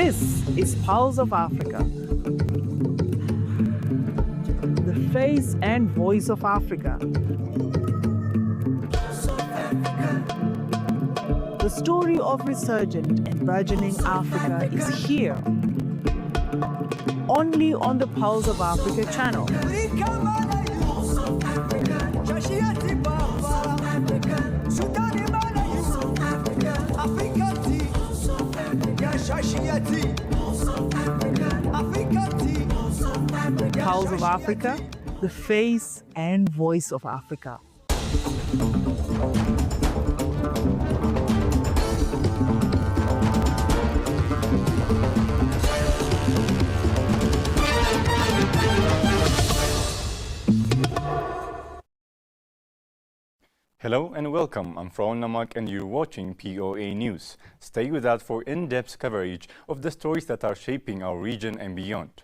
This is Pulse of Africa, the face and voice of Africa. The story of resurgent and burgeoning Africa is here, only on the Pulse of Africa channel. Pulse of Africa, the face and voice of Africa. Hello and welcome. I'm Fraun Namak and you're watching POA News. Stay with us for in-depth coverage of the stories that are shaping our region and beyond.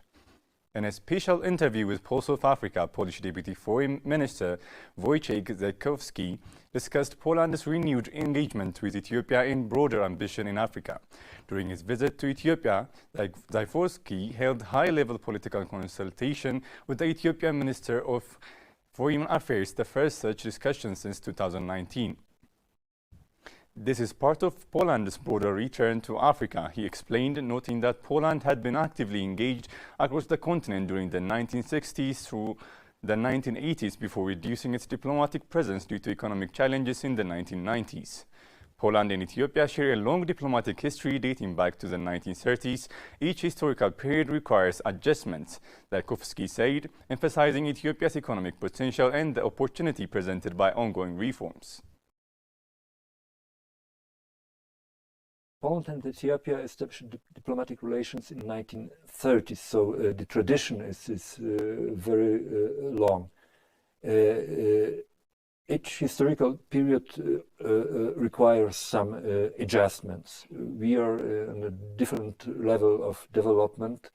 In a special interview with Pulse of Africa, Polish Deputy Foreign Minister Wojciech Zajkowski discussed Poland's renewed engagement with Ethiopia and broader ambition in Africa. During his visit to Ethiopia, Zajkowski held high-level political consultation with the Ethiopian Minister of Foreign Affairs, the first such discussion since 2019. This is part of Poland's broader return to Africa, he explained, noting that Poland had been actively engaged across the continent during the 1960s through the 1980s before reducing its diplomatic presence due to economic challenges in the 1990s. Poland and Ethiopia share a long diplomatic history dating back to the 1930s. Each historical period requires adjustments, Zajkowski said, emphasizing Ethiopia's economic potential and the opportunity presented by ongoing reforms. Poland and Ethiopia established diplomatic relations in the 1930s, so the tradition is very long. Each historical period requires some adjustments. We are on a different level of development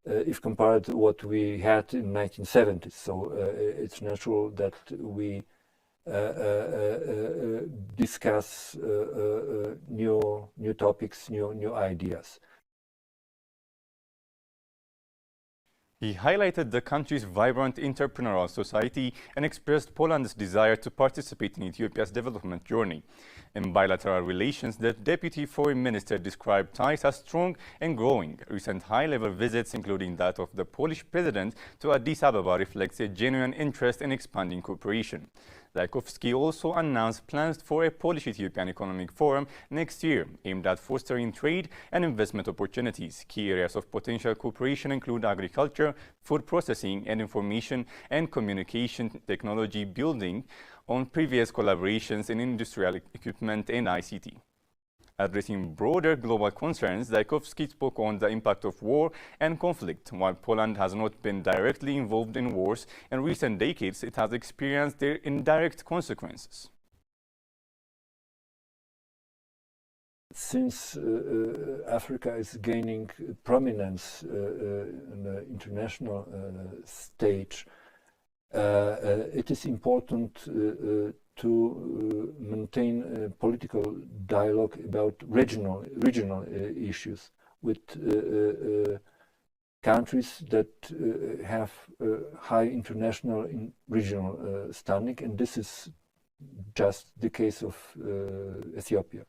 if compared to what we had in the 1970s. So it's natural that we discuss new topics, new ideas. He highlighted the country's vibrant entrepreneurial society and expressed Poland's desire to participate in Ethiopia's development journey. In bilateral relations, the Deputy Foreign Minister described ties as strong and growing. Recent high-level visits, including that of the Polish President to Addis Ababa, reflects a genuine interest in expanding cooperation. Zajkowski also announced plans for a Polish-Ethiopian Economic Forum next year, aimed at fostering trade and investment opportunities. Key areas of potential cooperation include agriculture, food processing, and information and communication technology, building on previous collaborations in industrial equipment and ICT. Addressing broader global concerns, Zajkowski spoke on the impact of war and conflict. While Poland has not been directly involved in wars in recent decades, it has experienced their indirect consequences. Since Africa is gaining prominence on the international stage, it is important to maintain a political dialogue about regional issues with countries that have high international and regional standing, and this is just the case of Ethiopia.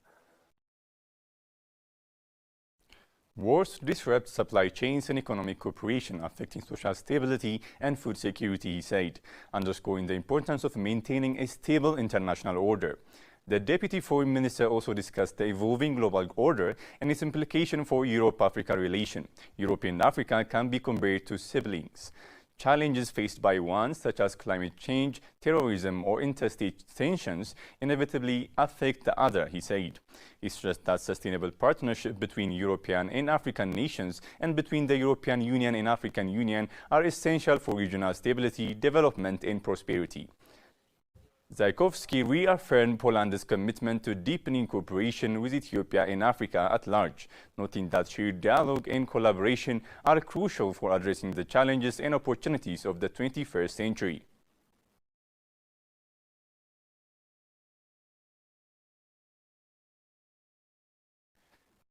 Wars disrupt supply chains and economic cooperation, affecting social stability and food security, he said, underscoring the importance of maintaining a stable international order. The Deputy Foreign Minister also discussed the evolving global order and its implication for Europe-Africa relation. Europe and Africa can be compared to siblings. Challenges faced by one, such as climate change, terrorism, or interstate tensions, inevitably affect the other, he said. He stressed that sustainable partnership between European and African nations and between the European Union and African Union are essential for regional stability, development, and prosperity. Zajkowski reaffirmed Poland's commitment to deepening cooperation with Ethiopia and Africa at large, noting that shared dialogue and collaboration are crucial for addressing the challenges and opportunities of the 21st century.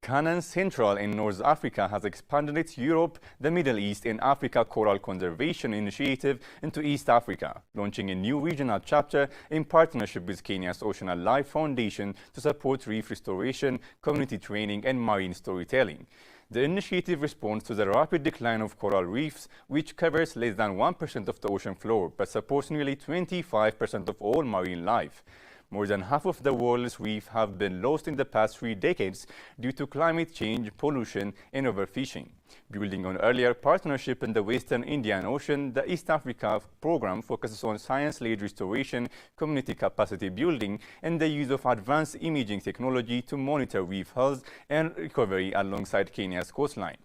Canaan Central in North Africa has expanded its Europe, the Middle East and Africa Coral Conservation Initiative into East Africa, launching a new regional chapter in partnership with Kenya's Ocean Life Foundation to support reef restoration, community training and marine storytelling. The initiative responds to the rapid decline of coral reefs, which covers less than 1% of the ocean floor, but supports nearly 25% of all marine life. More than half of the world's reefs have been lost in the past 3 decades due to climate change, pollution, and overfishing. Building on earlier partnership in the Western Indian Ocean, the East Africa program focuses on science-led restoration, community capacity building, and the use of advanced imaging technology to monitor reef health and recovery alongside Kenya's coastline.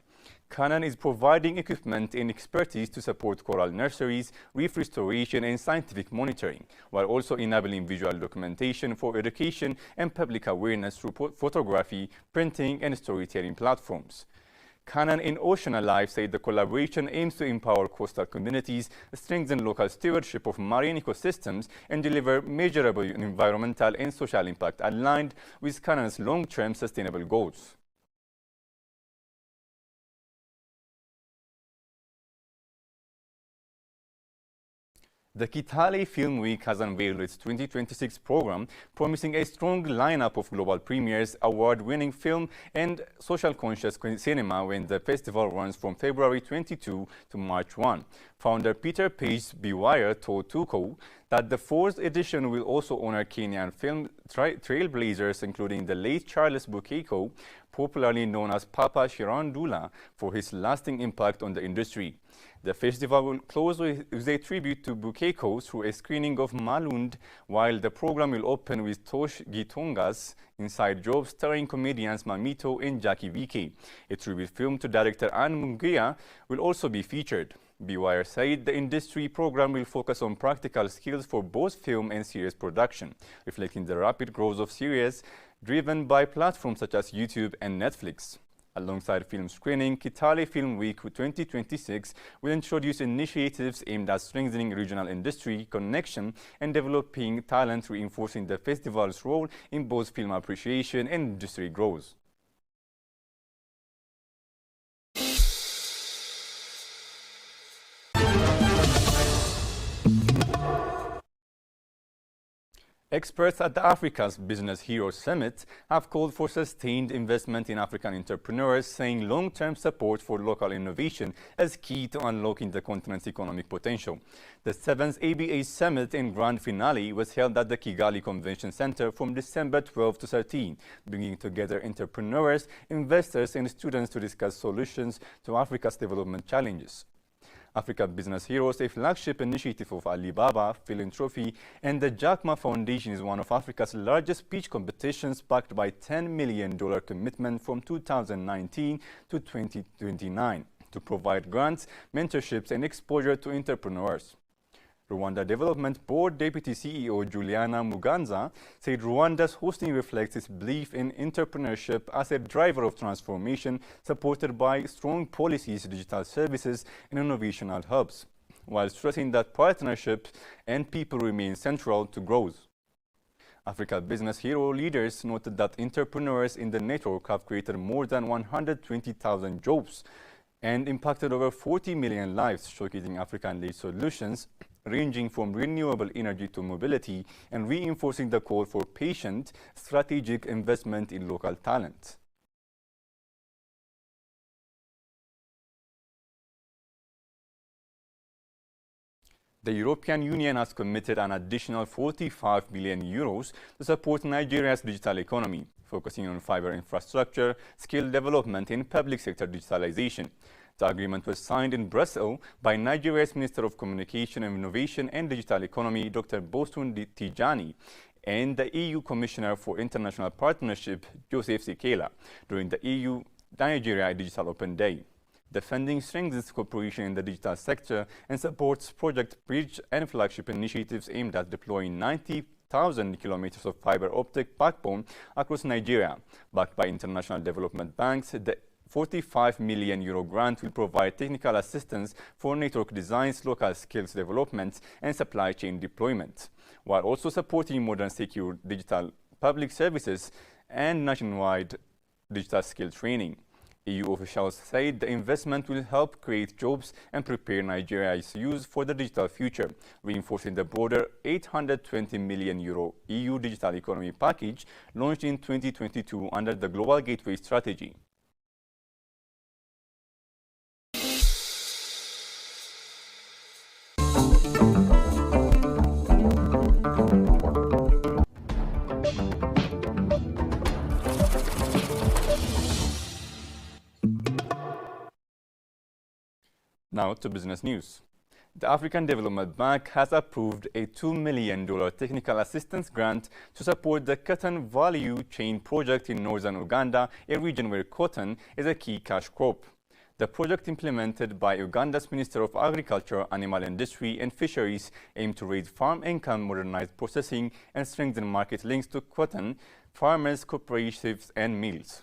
Canaan is providing equipment and expertise to support coral nurseries, reef restoration and scientific monitoring, while also enabling visual documentation for education and public awareness through photography, printing and storytelling platforms. Canaan and Ocean Alive said the collaboration aims to empower coastal communities, strengthen local stewardship of marine ecosystems, and deliver measurable environmental and social impact aligned with Canaan's long-term sustainable goals. The Kitale Film Week has unveiled its 2026 program, promising a strong lineup of global premieres, award-winning film, and social-conscious cinema when the festival runs from February 22 to March 1. Founder Peter Page Biwire told Tuko that the 4th edition will also honor Kenyan film trailblazers, including the late Charles Bukeko, popularly known as Papa Shirandula, for his lasting impact on the industry. The festival will close with a tribute to Bukeko through a screening of Malund, while the program will open with Tosh Gitonga's Inside Job, starring comedians Mamito and Jackie VK. A tribute film to director Anne Mungia will also be featured. Biwire said the industry program will focus on practical skills for both film and series production, reflecting the rapid growth of series driven by platforms such as YouTube and Netflix. Alongside film screening, Kitale Film Week 2026 will introduce initiatives aimed at strengthening regional industry connection and developing talent, reinforcing the festival's role in both film appreciation and industry growth. Experts at the Africa's Business Heroes Summit have called for sustained investment in African entrepreneurs, saying long-term support for local innovation is key to unlocking the continent's economic potential. The 7th ABA Summit and Grand Finale was held at the Kigali Convention Center from December 12 to 13, bringing together entrepreneurs, investors, and students to discuss solutions to Africa's development challenges. Africa Business Heroes, a flagship initiative of Alibaba, Philanthropy, and the Jack Ma Foundation, is one of Africa's largest speech competitions, backed by $10 million commitment from 2019 to 2029 to provide grants, mentorships, and exposure to entrepreneurs. Rwanda Development Board Deputy CEO Juliana Muganza said Rwanda's hosting reflects its belief in entrepreneurship as a driver of transformation, supported by strong policies, digital services, and innovational hubs, while stressing that partnerships and people remain central to growth. Africa Business Hero leaders noted that entrepreneurs in the network have created more than 120,000 jobs and impacted over 40 million lives, showcasing African-led solutions ranging from renewable energy to mobility and reinforcing the call for patient, strategic investment in local talent. The European Union has committed an additional €45 billion to support Nigeria's digital economy, focusing on fiber infrastructure, skill development, and public sector digitalization. The agreement was signed in Brussels by Nigeria's Minister of Communication and Innovation and Digital Economy, Dr. Bosun Tijani, and the EU Commissioner for International Partnership, Joseph Sikela, during the EU-Nigeria Digital Open Day. The funding strengthens cooperation in the digital sector and supports Project Bridge and flagship initiatives aimed at deploying 90,000 kilometers of fiber optic backbone across Nigeria. Backed by international development banks, the €45 million grant will provide technical assistance for network designs, local skills development, and supply chain deployment, while also supporting modern, secure digital public services and nationwide digital skill training. EU officials said the investment will help create jobs and prepare Nigeria's youth for the digital future, reinforcing the broader €820 million EU digital economy package launched in 2022 under the Global Gateway strategy. Now to business news. The African Development Bank has approved a $2 million technical assistance grant to support the cotton value chain project in northern Uganda, a region where cotton is a key cash crop. The project, implemented by Uganda's Minister of Agriculture, Animal Industry and Fisheries, aimed to raise farm income, modernize processing, and strengthen market links to cotton farmers, cooperatives, and mills.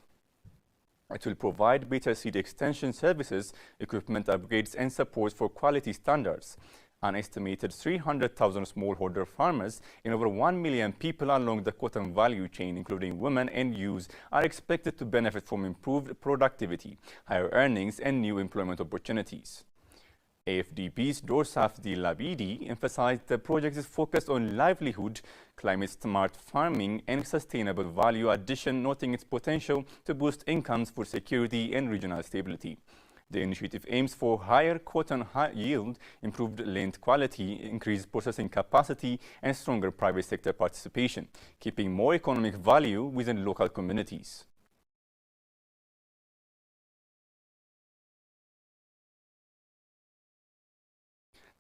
It will provide better seed extension services, equipment upgrades, and support for quality standards. An estimated 300,000 smallholder farmers and over 1 million people along the cotton value chain, including women and youth, are expected to benefit from improved productivity, higher earnings, and new employment opportunities. AFDB's Dorsaf Di Labidi emphasized the project is focused on livelihood, climate-smart farming, and sustainable value addition, noting its potential to boost incomes for security and regional stability. The initiative aims for higher cotton yield, improved lint quality, increased processing capacity, and stronger private sector participation, keeping more economic value within local communities.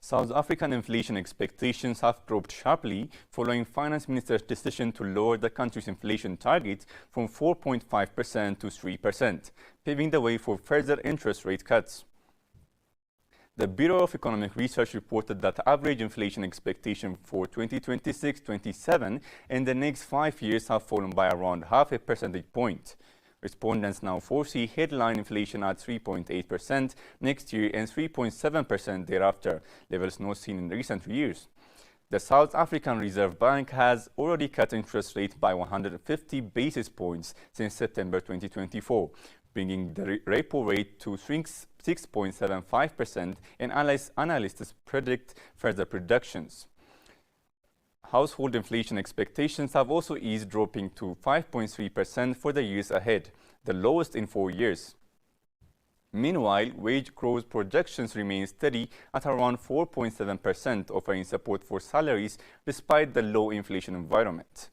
South African inflation expectations have dropped sharply following Finance Minister's decision to lower the country's inflation target from 4.5% to 3%, paving the way for further interest rate cuts. The Bureau of Economic Research reported that average inflation expectations for 2026-27 and the next 5 years have fallen by around half a percentage point. Respondents now foresee headline inflation at 3.8% next year and 3.7% thereafter, levels not seen in recent years. The South African Reserve Bank has already cut interest rates by 150 basis points since September 2024, bringing the repo rate to 6.75%, and analysts predict further reductions. Household inflation expectations have also eased, dropping to 5.3% for the years ahead, the lowest in 4 years. Meanwhile, wage growth projections remain steady at around 4.7%, offering support for salaries despite the low inflation environment.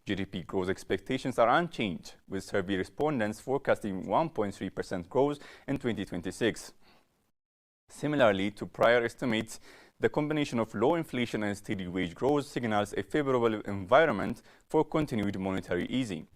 GDP growth expectations are unchanged, with survey respondents forecasting 1.3% growth in 2026. Similarly to prior estimates, the combination of low inflation and steady wage growth signals a favorable environment for continued monetary easing.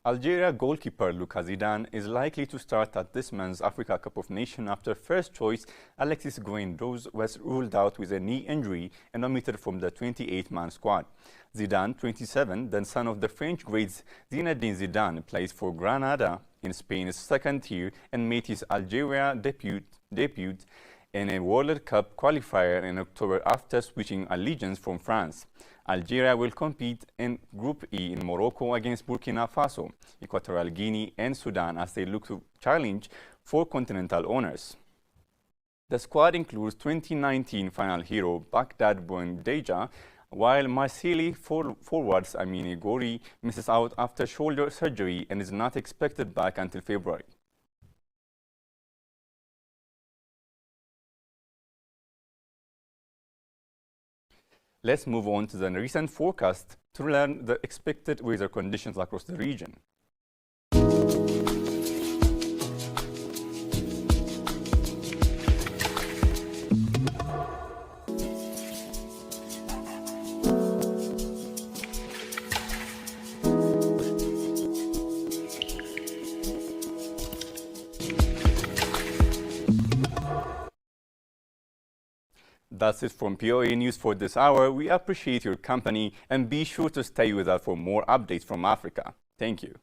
Algeria goalkeeper Luca Zidane is likely to start at this month's Africa Cup of Nations after first choice Alexis Guendouzi was ruled out with a knee injury and omitted from the 28-man squad. Zidane, 27, the son of the French great Zinedine Zidane, plays for Granada in Spain's second tier and made his Algeria debut in a World Cup qualifier in October after switching allegiance from France. Algeria will compete in Group E in Morocco against Burkina Faso, Equatorial Guinea, and Sudan as they look to challenge for continental honors. The squad includes 2019 final hero Baghdad Bouendeja, while Marseille forwards Amine Gouiri misses out after shoulder surgery and is not expected back until February. Let's move on to the recent forecast to learn the expected weather conditions across the region. That's it from POA News for this hour. We appreciate your company and be sure to stay with us for more updates from Africa. Thank you.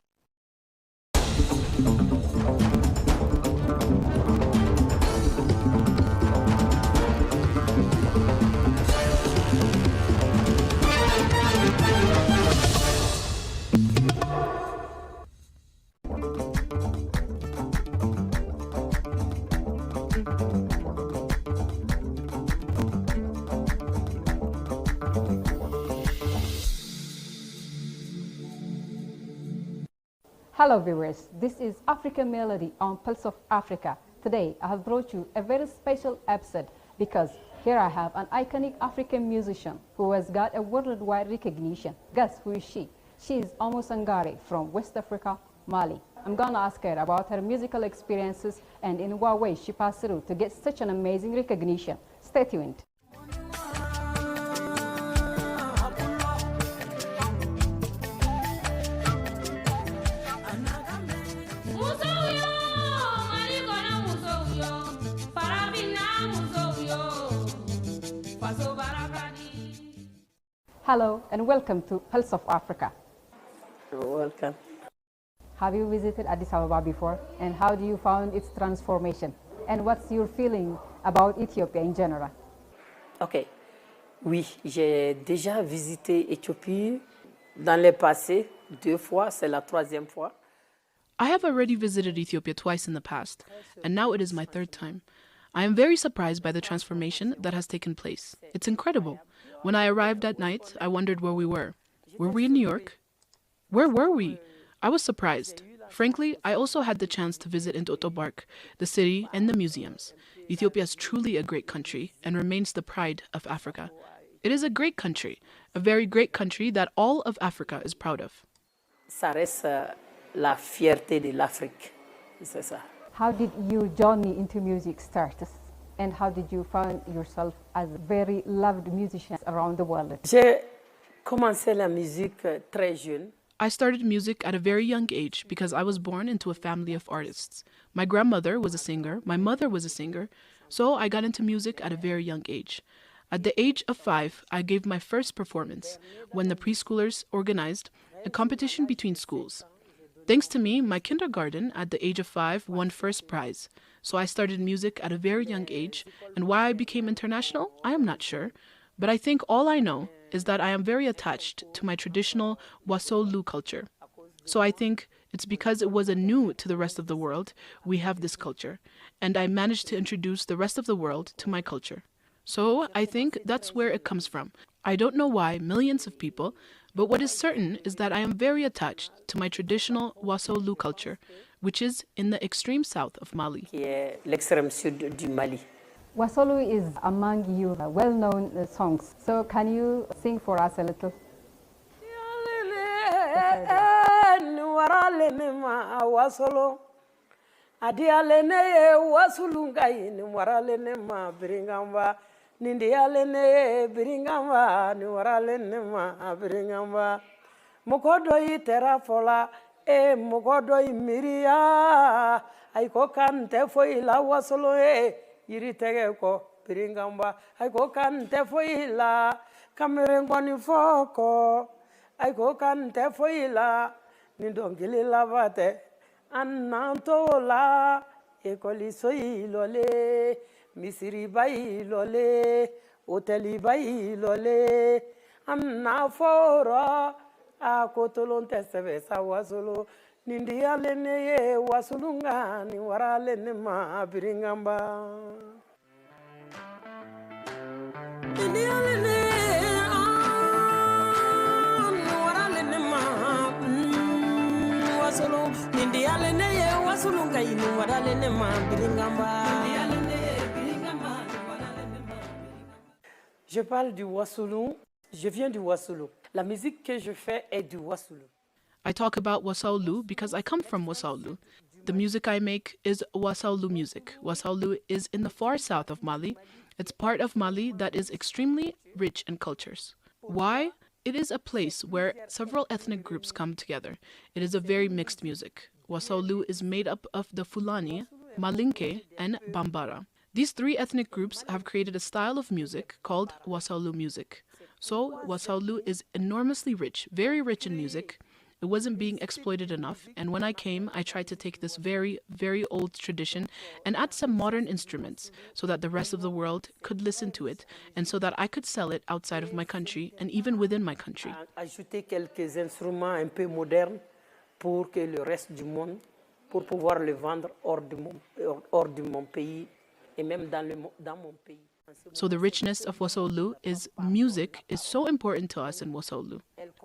Hello viewers, this is African Melody on Pulse of Africa. Today I have brought you a very special episode because here I have an iconic African musician who has got a worldwide recognition. Guess who is she? She is Oumou Sangaré from West Africa, Mali. I'm gonna ask her about her musical experiences and in what way she passed through to get such an amazing recognition. Stay tuned. Hello and welcome to Pulse of Africa. You're welcome. Have you visited Addis Ababa before? And how do you find its transformation? And what's your feeling about Ethiopia in general? Ok. Oui, j'ai déjà visité Éthiopie dans le passé 2 fois, c'est la 3e fois. I have already visited Ethiopia twice in the past, and now it is my 3rd time. I am very surprised by the transformation that has taken place. It's incredible. When I arrived at night, I wondered where we were. Were we in New York? Where were we? I was surprised. Frankly, I also had the chance to visit Entoto Park, the city, and the museums. Ethiopia is truly a great country and remains the pride of Africa. It is a great country, a very great country that all of Africa is proud of. Ça reste la fierté de l'Afrique, c'est ça. How did your journey into music start? And how did you find yourself as very loved musicians around the world? J'ai commencé la musique très jeune. I started music at a very young age because I was born into a family of artists. My grandmother was a singer, my mother was a singer, so I got into music at a very young age. At the age of 5, I gave my first performance when the preschoolers organized a competition between schools. Thanks to me, my kindergarten at the age of 5 won first prize. So I started music at a very young age, and why I became international, I am not sure. But I think all I know is that I am very attached to my traditional Wassoulou culture. So I think it's because it wasn't new to the rest of the world, we have this culture. And I managed to introduce the rest of the world to my culture. So I think that's where it comes from. I don't know why millions of people, but what is certain is that I am very attached to my traditional Wassoulou culture, which is in the extreme south of Mali. Qui est l'extrême sud du Mali. Wassoulou is among your well-known songs. So can you sing for us a little? Nindialene biringamba ni waralene ma biringamba mokodo itera fola mokodo imiria ay ko kante foila wasolo yiri tege ko biringamba ay ko kante foila kamerengo ni foko ay ko kante foila ni dongili lavate anantola ekoli soilole Misiri bai lole, hoteli bai lole, anna fora, a kotolon testeve sa wasolo, nindi alene ye wasulunga ni waralene ma biringamba. Nindi alene ni waralene ma wasolo, nindi alene ye wasulunga ni waralene ma biringamba. Je parle du Wassoulou, je viens du Wassoulou. La musique que je fais est du Wassoulou. I talk about Wassoulou because I come from Wassoulou. The music I make is Wassoulou music. Wassoulou is in the far south of Mali. It's part of Mali that is extremely rich in cultures. Why? It is a place where several ethnic groups come together. It is a very mixed music. Wassoulou is made up of the Fulani, Malinke, and Bambara. These three ethnic groups have created a style of music called Wasaulu music. So Wasaulu is enormously rich, very rich in music. It wasn't being exploited enough, and when I came, I tried to take this very, very old tradition and add some modern instruments so that the rest of the world could listen to it and so that I could sell it outside of my country and even within my country. Ajouter quelques instruments un peu modernes pour que le reste du monde, pour pouvoir le vendre hors de mon pays et même dans mon pays. So the richness of Wasaulu is music is so important to us in Wasaulu.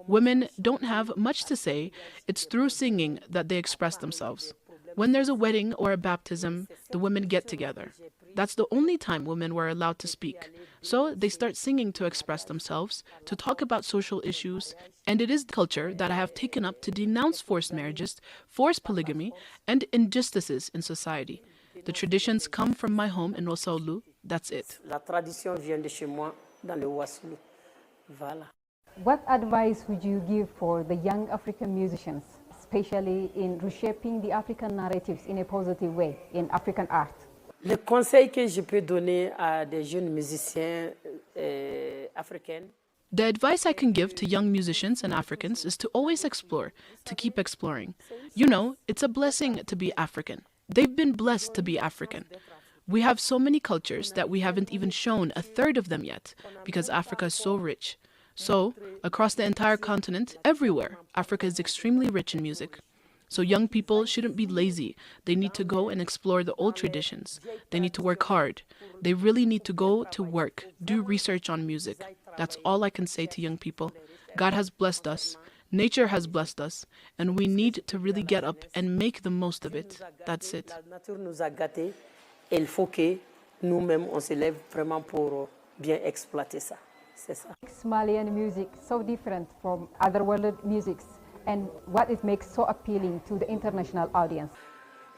Women don't have much to say. It's through singing that they express themselves. When there's a wedding or a baptism, the women get together. That's the only time women were allowed to speak. So they start singing to express themselves, to talk about social issues, and it is the culture that I have taken up to denounce forced marriages, forced polygamy, and injustices in society. The traditions come from my home in Wasaulu. That's it. La tradition vient de chez moi dans le Wasaulu. Voilà. What advice would you give for the young African musicians, especially in reshaping the African narratives in a positive way in African art? Le conseil que je peux donner à des jeunes musiciens africains, The advice I can give to young musicians and Africans is to always explore, to keep exploring. You know, it's a blessing to be African. They've been blessed to be African. We have so many cultures that we haven't even shown a third of them yet because Africa is so rich. So, across the entire continent, everywhere, Africa is extremely rich in music. So young people shouldn't be lazy. They need to go and explore the old traditions. They need to work hard. They really need to go to work, do research on music. That's all I can say to young people. God has blessed us. Nature has blessed us. And we need to really get up and make the most of it. That's it. La nature nous a gâtés et il faut que nous-mêmes on se lève vraiment pour bien exploiter ça. C'est ça. Malian music so different from other world musics, and what it makes so appealing to the international audience?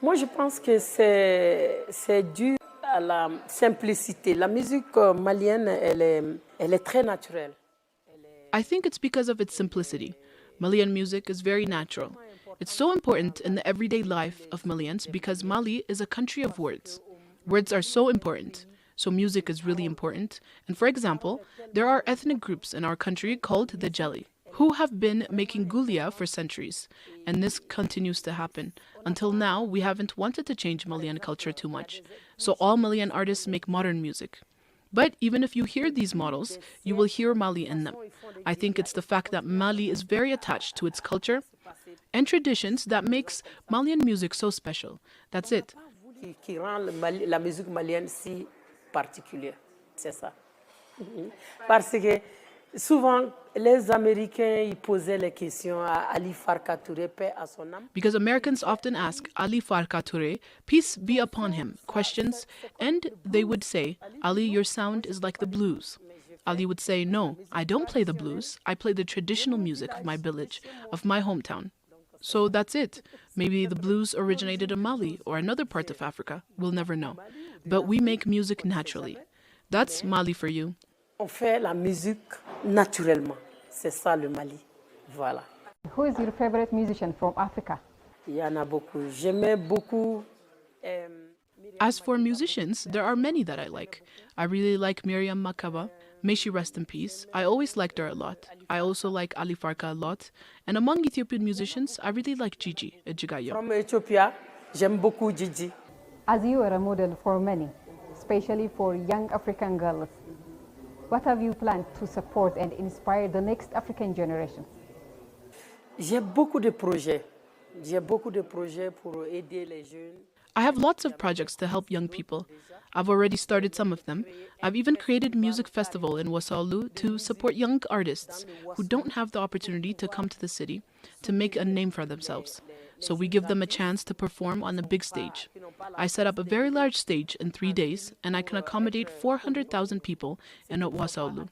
Moi, je pense que c'est dû à la simplicité. La musique malienne, elle est très naturelle. I think it's because of its simplicity. Malian music is very natural. It's so important in the everyday life of Malians because Mali is a country of words. Words are so important. So music is really important. And for example, there are ethnic groups in our country called the Jelly, who have been making gulia for centuries. And this continues to happen. Until now, we haven't wanted to change Malian culture too much. So all Malian artists make modern music. But even if you hear these models, you will hear Mali in them. I think it's the fact that Mali is very attached to its culture and traditions that makes Malian music so special. That's it. Qui rend la musique malienne si particulière. C'est ça. Parce que souvent, les Américains ils posaient les questions à Ali Farka Touré, paix à son âme. Because Americans often ask Ali Farka Touré, peace be upon him, questions, and they would say, Ali, your sound is like the blues. Ali would say, no, I don't play the blues. I play the traditional music of my village, of my hometown. So that's it. Maybe the blues originated in Mali or another part of Africa. We'll never know. But we make music naturally. That's Mali for you. On fait la musique naturellement. C'est ça le Mali. Voilà. Who is your favorite musician from Africa? Il y en a beaucoup. J'aimais beaucoup. As for musicians, there are many that I like. I really like Miriam Makeba. May she rest in peace. I always liked her a lot. I also like Ali Farka a lot. And among Ethiopian musicians, I really like Gigi Ejigayo. From Ethiopia, j'aime beaucoup Gigi. As you are a model for many, especially for young African girls, what have you planned to support and inspire the next African generation? J'ai beaucoup de projets. J'ai beaucoup de projets pour aider les jeunes. I have lots of projects to help young people. I've already started some of them. I've even created a music festival in Wasaulu to support young artists who don't have the opportunity to come to the city to make a name for themselves. So we give them a chance to perform on a big stage. I set up a very large stage in 3 days, and I can accommodate 400,000 people in Wasaulu.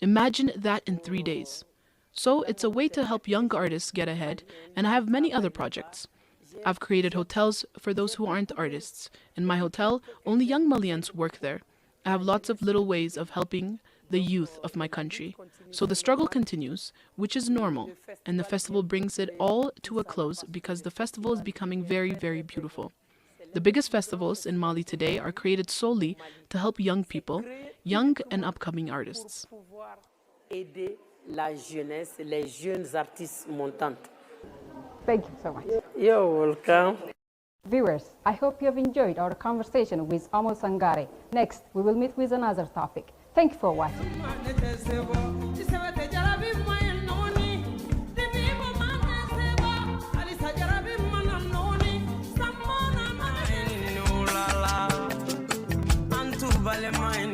Imagine that in 3 days. So it's a way to help young artists get ahead, and I have many other projects. I've created hotels for those who aren't artists. In my hotel, only young Malians work there. I have lots of little ways of helping the youth of my country. So the struggle continues, which is normal, and the festival brings it all to a close because the festival is becoming very, very beautiful. The biggest festivals in Mali today are created solely to help young people, young and upcoming artists. Aider la jeunesse, les jeunes artistes montantes. Thank you so much. You're welcome. Viewers, I hope you have enjoyed our conversation with Amo Sangare. Next, we will meet with another topic. Thank you for watching. Vale, mine.